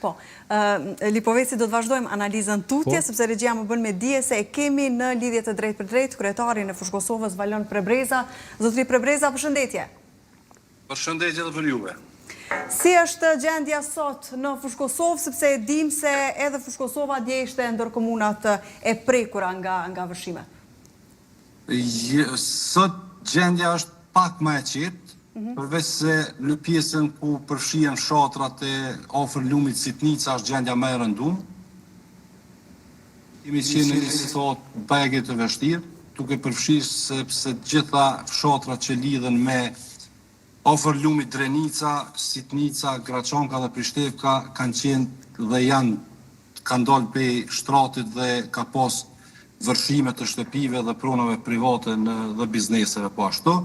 Po, Lipoveci do të vazhdojmë analizën tutje, sepse regjia më bën me dije se e kemi në lidhje të drejt për drejt kryetarin e Fushë Kosovës Valon Prebreza. Zotëri Prebreza, përshëndetje. Përshëndetje dhe për juve. Si është gjendja sot në Fushë Kosovë, sepse e dim se edhe Fushë Kosova dje ishte ndër komunat e prekura nga vërshimet? Sot gjendja është pak më e qetë, përveç se në pjesën ku përfshihen fshatrat e afër lumit Sitnica është gjendja më e rëndum. Kemi qenë në një situatë bajge të vështirë, duke përfshirë sepse gjitha fshatrat që lidhen me afër lumit Drenica, Sitnica, Graçanka dhe Prishtevka kanë qenë dhe kanë dalë prej shtratit dhe ka pas vërshime të shtëpive dhe pronave private dhe bizneseve po ashtu.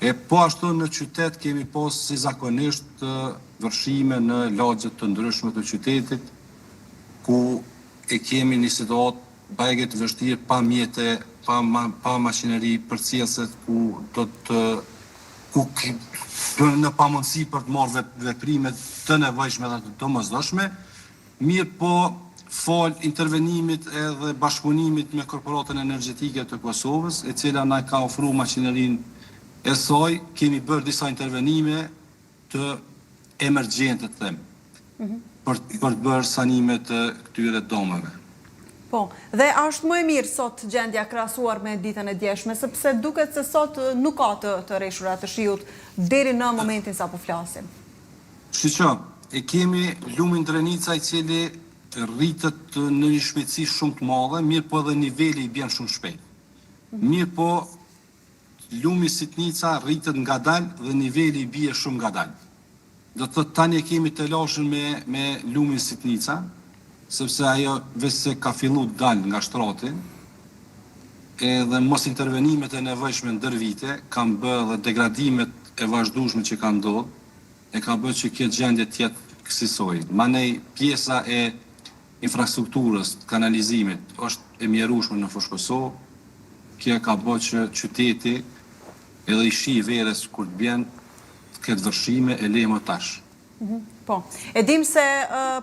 E po ashtu në qytet kemi pas si zakonisht vërshime në lagjet të ndryshme të qytetit, ku e kemi një situatë bajge të vështirë, pa mjete, pa makineri përcjellëse, ku në pamundësi për të marrë veprime të nevojshme dhe të domosdoshme, mirë po fal intervenimit edhe bashkëpunimit me Korporatën Energjetike të Kosovës, e cila na ka ofruar makinerinë e saj, kemi bërë disa intervenime të emergjente të them, për të bërë sanime të këtyre domeve. Po, dhe është më e mirë sot gjendja krahasuar me ditën e djeshme, sepse duket se sot nuk ka të rreshura të shiut deri në momentin sa po flasim. Shiqo, e kemi lumin Drenica i cili rritet në një shpejtësi shumë të madhe, mirë po edhe niveli i bjen shumë shpejt. Mirë po lumi Sitnica rritet ngadalë dhe niveli i bie shumë ngadalë. Do të thotë tani kemi të lashën me lumin Sitnica, sepse ajo veçse ka fillu të dalë nga shtrati, edhe mos intervenimet e nevojshme ndër vite, kanë bërë dhe degradimet e vazhdueshme që kanë ndodhur, e ka bërë që kjo gjendje të jetë kësaj. Manej pjesa e infrastrukturës, kanalizimit është e mjerueshme në Fushë Kosovë. Kjo ka bërë që qyteti edhe i shi i verës kur të bjen këtë vërshime e lejmë tash. Po, e dim se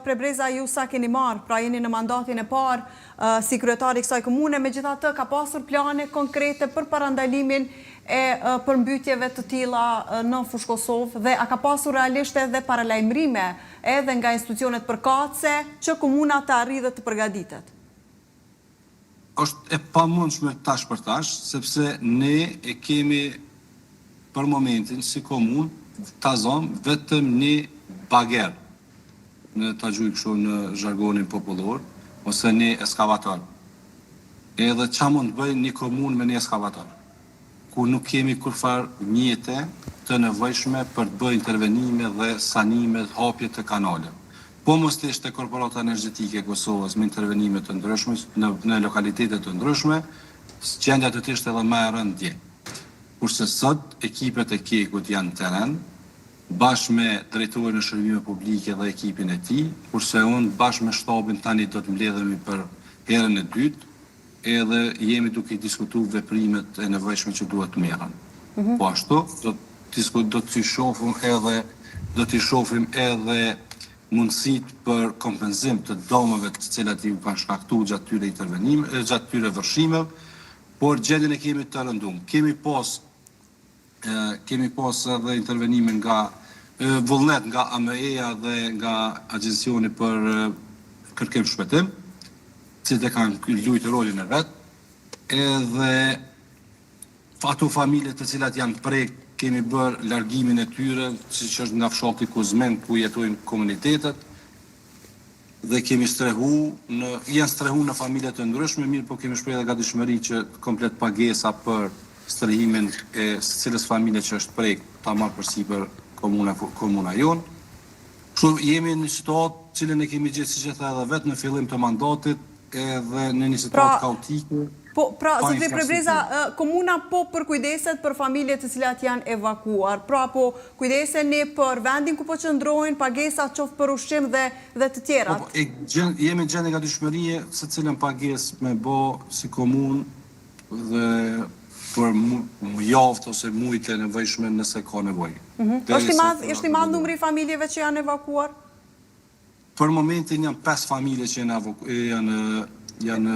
Prebreza ju sa keni marrë, pra jeni në mandatin e parë si kryetari i kësaj komune, megjithatë ka pasur plane konkrete për parandalimin e përmbytjeve të tilla në Fushë Kosovë dhe a ka pasur realisht edhe paralajmërime edhe nga institucionet përkatëse që komuna të arrijë dhe të përgatitet? Është e pamundshme tash për tash, sepse ne e kemi për momentin si komunë ta zonë vetëm një bager, në ta gjuj kështu në zhargonin popullor, ose një eskavator. Edhe qa mund të bëj një komunë me një eskavator, ku nuk kemi kurfar mjete të nevojshme për të bëj intervenime dhe sanime dhe hapje të kanale. Po mos të ishte Korporata Energjetike e Kosovës me intervenime të ndryshme në lokalitetet të ndryshme, gjendja të ishte edhe më e rëndë. Kurse sot ekipet e Kekut janë në teren, bashkë me drejtorin e shërbime publike dhe ekipin e tij, kurse unë bashkë me shtabin tani do të mbledhemi për herën e dytë, edhe jemi duke diskutuar veprimet e nevojshme që duhet të merren. Po ashtu do të shohim edhe mundësit për kompenzim të domeve të cilat i kanë shkaktuar gjatë tyre vërshimeve, por gjendjen e kemi të rëndum. Kemi pas edhe intervenime nga vullnet nga AME-ja dhe nga Agjencioni për Kërkim Shpëtim, cilët e kanë luajtur rolin e vet, edhe ato familje të cilat janë prek, kemi bërë largimin e tyre, siç është nga fshati Kuzmen, ku jetojnë komunitetet, dhe kemi janë strehu në familje të ndryshme, mirë po kemi shprehur edhe gatishmëri që komplet pagesa për strehimin e cilës familje që është prek ta marrë përsipër komuna jonë. Kështu jemi në situatë cilën e kemi gjetë siç e tha edhe vetë në fillim të mandatit, edhe në një situatë kaotike. Pra, zotëri Prebreza, komuna po përkujdeset për familje të cilat janë evakuar, pra po kujdeseni për vendin ku po qëndrojnë, pagesa qoftë për ushqim dhe të tjerat. Jemi në gjendje gatishmërie se cilën pagesë me bë si komunë dhe për javë ose muajt e nevojshme nëse ka nevojë. Është i madh numri i familjeve që janë evakuar? Për momentin janë 5 familje që janë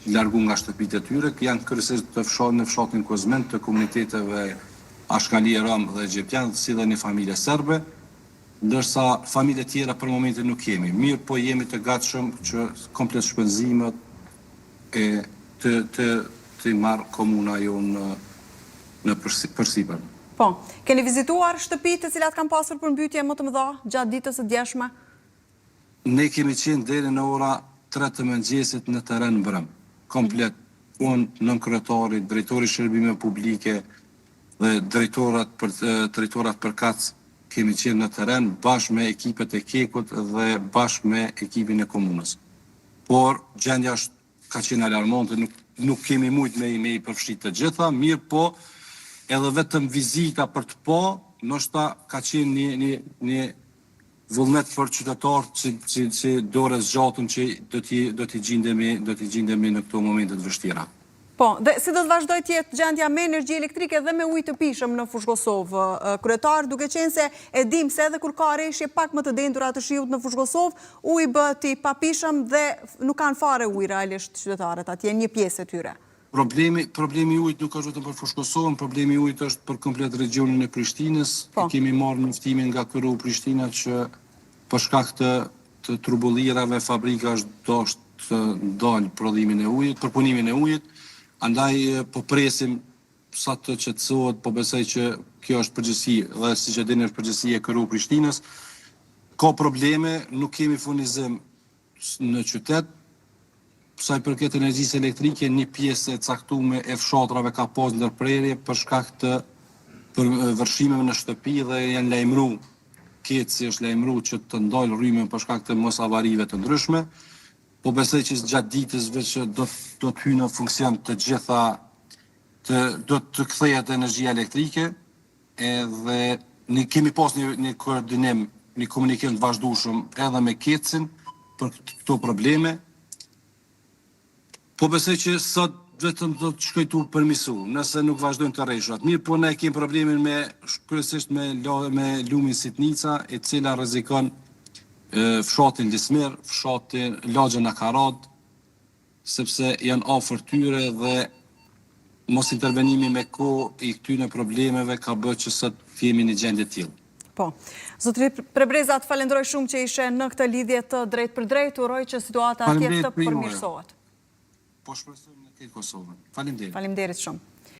largu nga shtëpitë e tyre, janë kryesisht në fshatin Kozmen, të komuniteteve Ashkali e Ram dhe Gjepjan, si dhe një familje serbe, ndërsa familje tjera për momentin nuk kemi. Mirë po jemi të gatshëm që komplet shpenzimet të marrë komuna jonë në përsipër. Po, keni vizituar shtëpitë të cilat kanë pasur përmbytje më të mëdha gjatë ditës së djeshme? Ne kemi qenë deri në ora 3 të mëngjesit në teren brëm. Komplet, unë nënkryetari, drejtori shërbime publike dhe drejtorat përkatës kemi qenë në teren bashkë me ekipet e Kekut dhe bashkë me ekipin e komunës. Por, gjendja ka qenë alarmante, nuk kemi mujt me i përfshit të gjitha, mirë po, edhe vetëm vizita për të po, nështë ka qenë një vullnet për qytetarë që dore zgjatën që do t'i gjindemi në këto momentet vështira. Po, dhe si do të vazhdoj tjetë gjendja me energji elektrike dhe me ujë të pishëm në Fushë Kosovë, kryetar, duke qenë se e dim se edhe kur ka reshje pak më të dendura të shiut në Fushë Kosovë, ujë bët i papishëm dhe nuk kanë fare ujë realisht qytetarët, atje një pjesë e tyre. Problemi ujt nuk është vetëm për Fushë Kosovën, problemi ujt është për komplet regionin e Prishtinës. Kemi marrë njoftimin nga Kërru Prishtina që për shkak të trubullirave fabrika është dalë prodhimin e ujit, përpunimin e ujit. Andaj po presim sa të qetësohet, po besoj që kjo është përgjithësi dhe siç e dini është përgjithësi e Kërru Prishtinës. Ka probleme, nuk kemi furnizim në qytet. Sa i përket energjisë elektrike, një pjesë e caktuar e fshatrave ka pas ndërprerje për shkak të vërshimeve në shtëpi dhe janë lajmëruar, Keci është lajmëruar që të ndalë rrymë për shkak të mos avarive të ndryshme. Po besoj që gjatë ditës që do të hyjë në funksion të gjitha, do të kthehet energjia elektrike, edhe ne kemi pas një koordinim, një komunikim të vazhdueshëm edhe me Kecin për këto probleme. Po besoj që sot vetëm do të shkoj tu përmisu, nëse nuk vazhdojnë të rreshtat. Mirë, po ne kemi problemin kryesisht me lumin Sitnica, e cila rrezikon fshatin Lismir, fshatin Lagjën Akarad, sepse janë afër tyre dhe mos intervenimi me kohë i këtyre problemeve ka bërë që sot jemi në gjendje të tillë. Po. Zotëri Prebreza, të falenderoj shumë që ishe në këtë lidhje të drejt për drejt, uroj që situata atje të përmirësohet. Po shpresojmë në këtë Kosovën. Faleminderit. Faleminderit shumë.